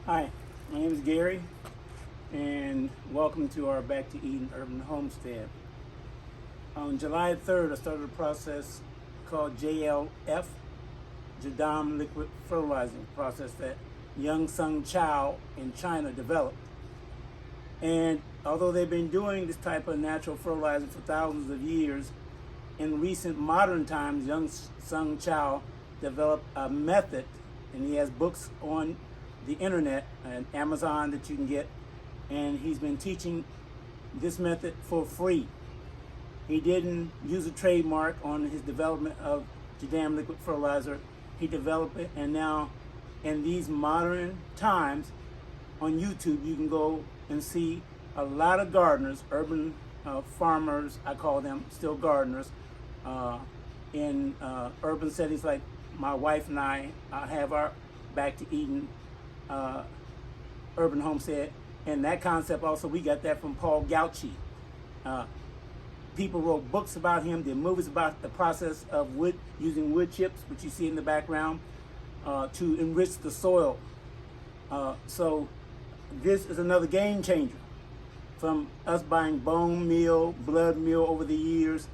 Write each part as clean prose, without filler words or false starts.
Hi, my name is Gary, and welcome to our Back to Eden Urban Homestead. On July 3rd, I started a process called JLF, JADAM liquid fertilizing process that Young Sung Chow in China developed. And although they've been doing this type of natural fertilizer for thousands of years, in recent modern times, Young Sung Chow developed a method, and he has books on the internet and Amazon that you can get, and he's been teaching this method for free. He didn't use a trademark on his development of JADAM liquid fertilizer. He developed it, and now in these modern times on YouTube you can go and see a lot of gardeners, urban farmers, I call them still gardeners, in urban settings like my wife and I have our Back to Eden urban homestead, and that concept also we got that from Paul Gauchi. People wrote books about him, did movies about the process of using wood chips, which you see in the background, to enrich the soil. So this is another game changer. From us buying bone meal, blood meal over the years,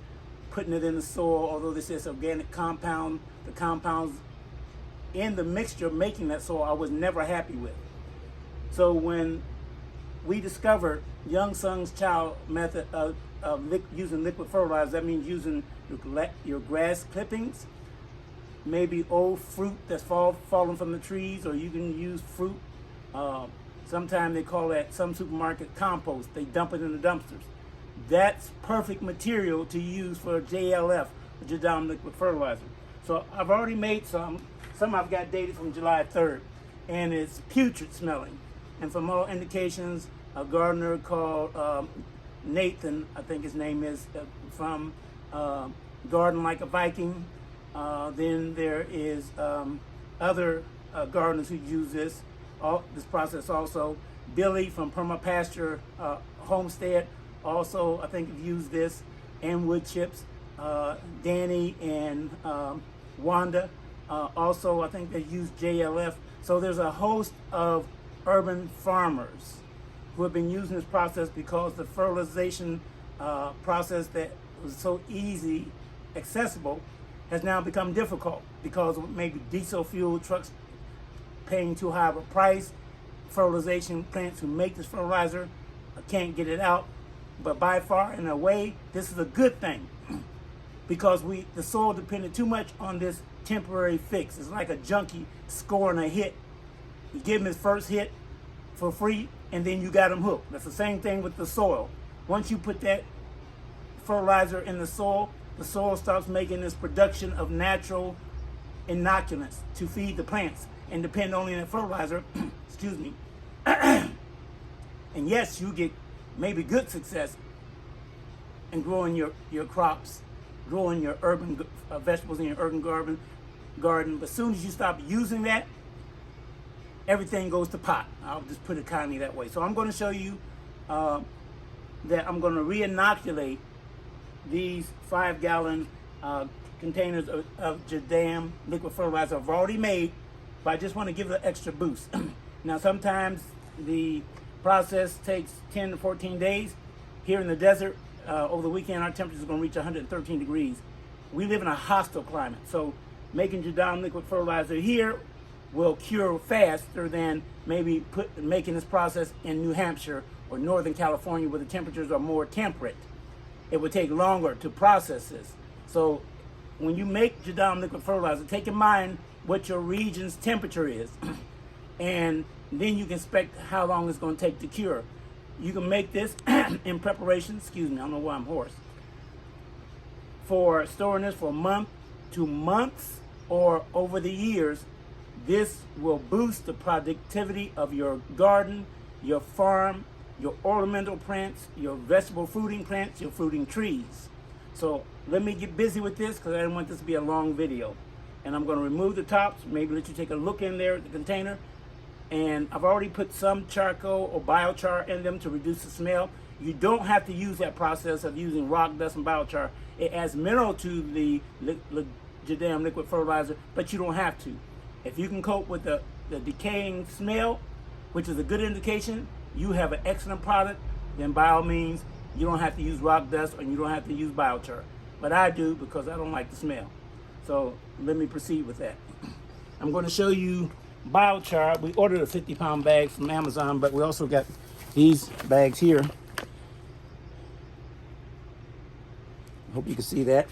putting it in the soil, although this is organic compound, the compounds in the mixture making that soil I was never happy with. So when we discovered Young Sung Chow method of using liquid fertilizer, that means using your grass clippings, maybe old fruit that's fallen from the trees, or you can use fruit. Sometimes they call that, some supermarket, compost. They dump it in the dumpsters. That's perfect material to use for JLF, JADAM liquid fertilizer. So I've already made some I've got dated from July 3rd, and it's putrid smelling. And from all indications, a gardener called Nathan, I think his name is, from Garden Like a Viking. Then there is other gardeners who use this process also. Billy from Perma Pasture Homestead also, I think, have used this, and wood chips. Danny and Wanda also, I think they use JLF. So there's a host of urban farmers who have been using this process because the fertilization process that was so easy, accessible, has now become difficult because of maybe diesel fuel trucks paying too high of a price. Fertilization plants who make this fertilizer can't get it out. But by far, in a way, this is a good thing because the soil depended too much on this temporary fix. It's like a junkie scoring a hit. You give him his first hit for free, and then you got him hooked. That's the same thing with the soil. Once you put that fertilizer in the soil stops making this production of natural inoculants to feed the plants and depend only on the fertilizer. Excuse me. And yes, you get maybe good success in growing your crops, growing your urban vegetables in your urban garden. But as soon as you stop using that, everything goes to pot. I'll just put it kindly that way. So I'm going to show you that I'm going to re-inoculate these 5-gallon containers of JADAM liquid fertilizer I've already made, but I just want to give it an extra boost. Now sometimes the process takes 10 to 14 days. Here in the desert, over the weekend our temperature is going to reach 113 degrees. We live in a hostile climate, so making JADAM liquid fertilizer here will cure faster than maybe making this process in New Hampshire or Northern California where the temperatures are more temperate. It would take longer to process this. So when you make JADAM liquid fertilizer, take in mind what your region's temperature is and then you can expect how long it's going to take to cure. You can make this in preparation, excuse me, I don't know why I'm hoarse, for storing this for a month to months or over the years. This will boost the productivity of your garden, your farm, your ornamental plants, your vegetable fruiting plants, your fruiting trees. So let me get busy with this because I don't want this to be a long video. And I'm going to remove the tops, maybe let you take a look in there at the container. And I've already put some charcoal or biochar in them to reduce the smell. You don't have to use that process of using rock dust and biochar. It adds mineral to the JADAM liquid fertilizer, but you don't have to. If you can cope with the decaying smell, which is a good indication you have an excellent product, then by all means, you don't have to use rock dust or you don't have to use biochar. But I do because I don't like the smell. So let me proceed with that. I'm going to show you biochar. We ordered a 50-pound bag from Amazon, but we also got these bags here. I hope you can see that.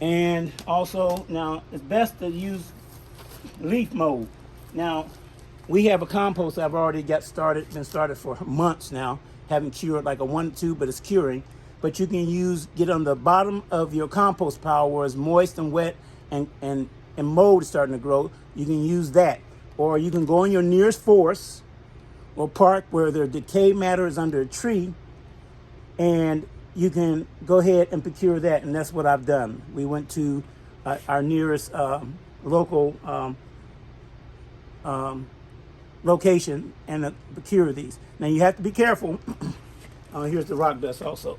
And also, now it's best to use leaf mold. Now, we have a compost I've already been started for months now. Haven't cured like a 1-2, but it's curing. But you can get on the bottom of your compost pile where it's moist and wet and mold is starting to grow. You can use that. Or you can go in your nearest forest or park where the decay matter is under a tree, and you can go ahead and procure that. And that's what I've done. We went to our nearest local location and procure these. Now you have to be careful. Here's the rock dust also.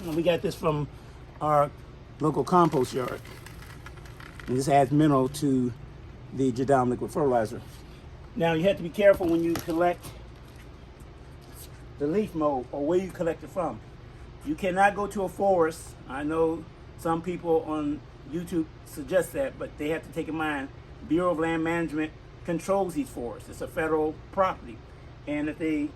We got this from our local compost yard. And this adds mineral to the JADAM liquid fertilizer. Now you have to be careful when you collect the leaf mold or where you collect it from. You cannot go to a forest. I know some people on YouTube suggest that, but they have to take in mind Bureau of Land Management controls these forests. It's a federal property. And if they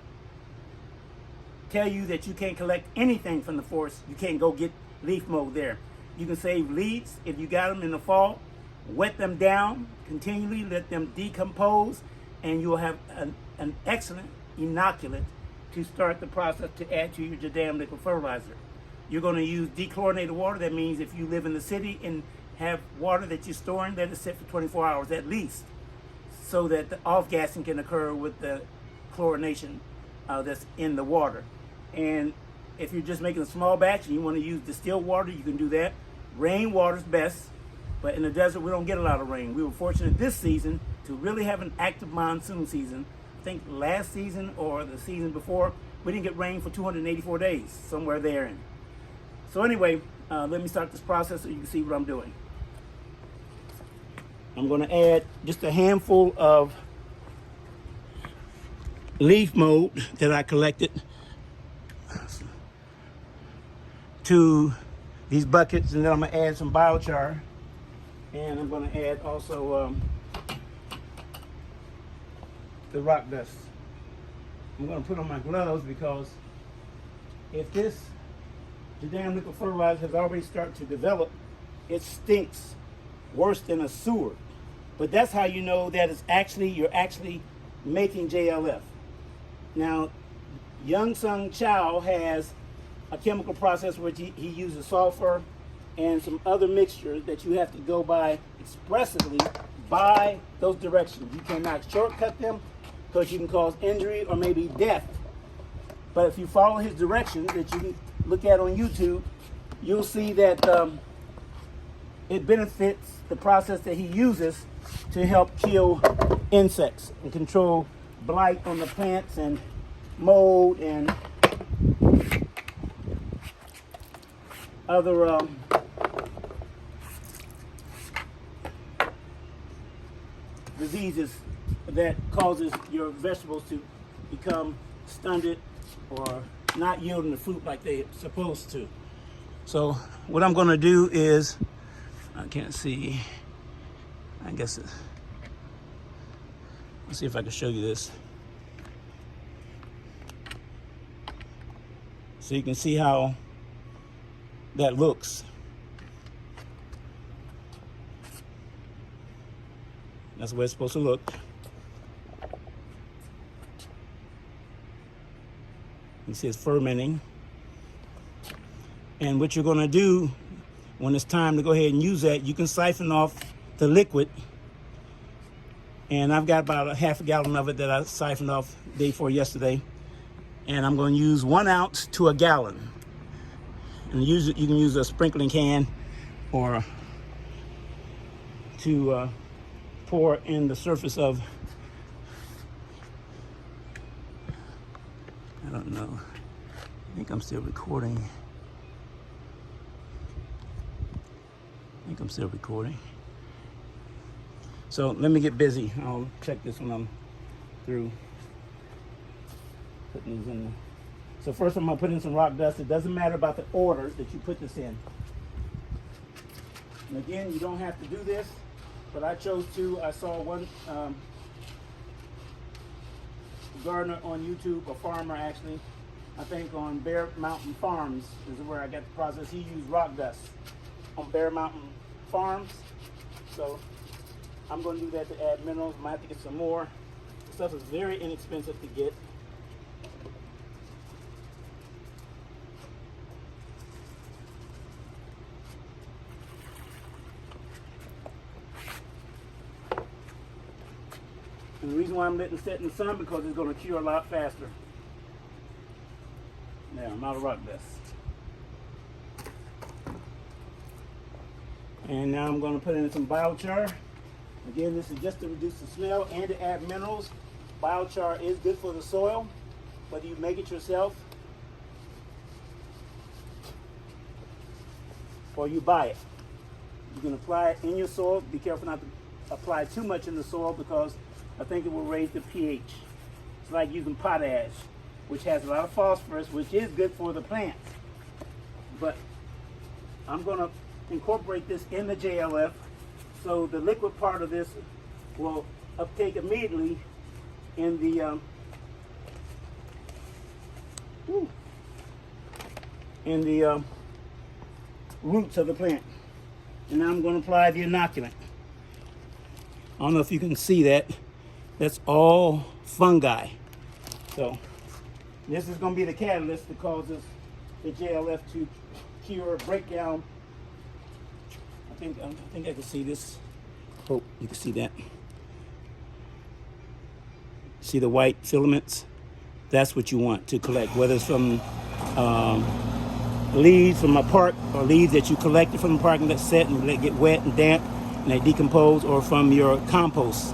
tell you that you can't collect anything from the forest, you can't go get leaf mold there. You can save leaves if you got them in the fall, wet them down continually, let them decompose, and you'll have an excellent inoculant to start the process to add to your JADAM liquid fertilizer. You're going to use dechlorinated water. That means if you live in the city and have water that you're storing, let it sit for 24 hours at least, so that the off-gassing can occur with the chlorination that's in the water. And if you're just making a small batch and you want to use distilled water, you can do that. Rainwater is best, but in the desert we don't get a lot of rain. We were fortunate this season to really have an active monsoon season. I think last season or the season before, we didn't get rain for 284 days, somewhere there. So anyway, let me start this process so you can see what I'm doing. I'm going to add just a handful of leaf mold that I collected to these buckets, and then I'm going to add some biochar, and I'm going to add also the rock dust. I'm going to put on my gloves because if this JADAM liquid fertilizer has already started to develop, it stinks worse than a sewer. But that's how you know that you're actually making JLF. Now, Young Sung Chow has a chemical process where he uses sulfur and some other mixtures that you have to go by expressively by those directions. You cannot shortcut them because you can cause injury or maybe death. But if you follow his directions that you can look at on YouTube, you'll see that it benefits the process that he uses to help kill insects and control blight on the plants and mold and other diseases that causes your vegetables to become stunted or not yielding the fruit like they're supposed to. So what I'm going to do is, I can't see, I guess, let's see if I can show you this. So you can see how that looks. That's the way it's supposed to look. You see it's fermenting. And what you're going to do when it's time to go ahead and use that, you can siphon off the liquid. And I've got about a half a gallon of it that I siphoned off the day before yesterday. And I'm going to use 1 ounce to a gallon. And use it, you can use a sprinkling can or to pour in the surface of, I don't know, I think I'm still recording. So let me get busy. I'll check this when I'm through putting these in. So first I'm gonna put in some rock dust. It doesn't matter about the order that you put this in. And again, you don't have to do this, but I chose to. I saw one gardener on YouTube, a farmer actually, I think on Bear Mountain Farms is where I got the process. He used rock dust on Bear Mountain Farms. So I'm going to do that to add minerals. Might have to get some more. This stuff is very inexpensive to get. And the reason why I'm letting it set in the sun because it's going to cure a lot faster. Now I'm out of rock dust. And now I'm going to put in some biochar. Again, this is just to reduce the smell and to add minerals. Biochar is good for the soil, whether you make it yourself or you buy it. You can apply it in your soil. Be careful not to apply too much in the soil because I think it will raise the pH. It's like using potash, which has a lot of phosphorus, which is good for the plants. But I'm going to incorporate this in the JLF, so the liquid part of this will uptake immediately in the roots of the plant. And now I'm going to apply the inoculant. I don't know if you can see that. That's all fungi. So this is going to be the catalyst that causes the JLF to cure or break down. I think I can see this. Oh, you can see that. See the white filaments? That's what you want to collect, whether it's from leaves from a park or leaves that you collected from the park and let set and let get wet and damp and they decompose, or from your compost